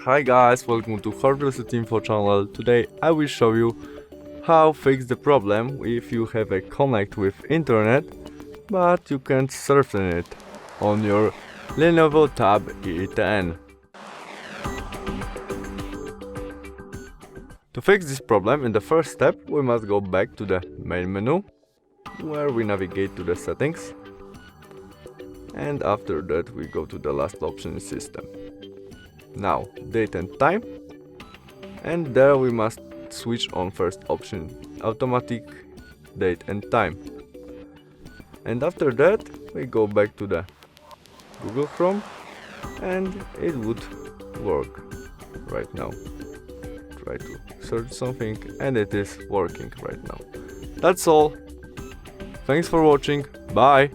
Hi guys, welcome to HardReset.Info channel. Today I will show you how fix the problem if you have a connect with internet but you can't surf in it on your Lenovo Tab E10. To fix this problem, in the first step we must go back to the main menu where we navigate to the settings, and after that we go to the last option in system. Now date and time, and there we must switch on first option, automatic date and time, and after that we go back to the Google Chrome and it would work right now. Try to search something and it is working right now. That's all. Thanks for watching. Bye.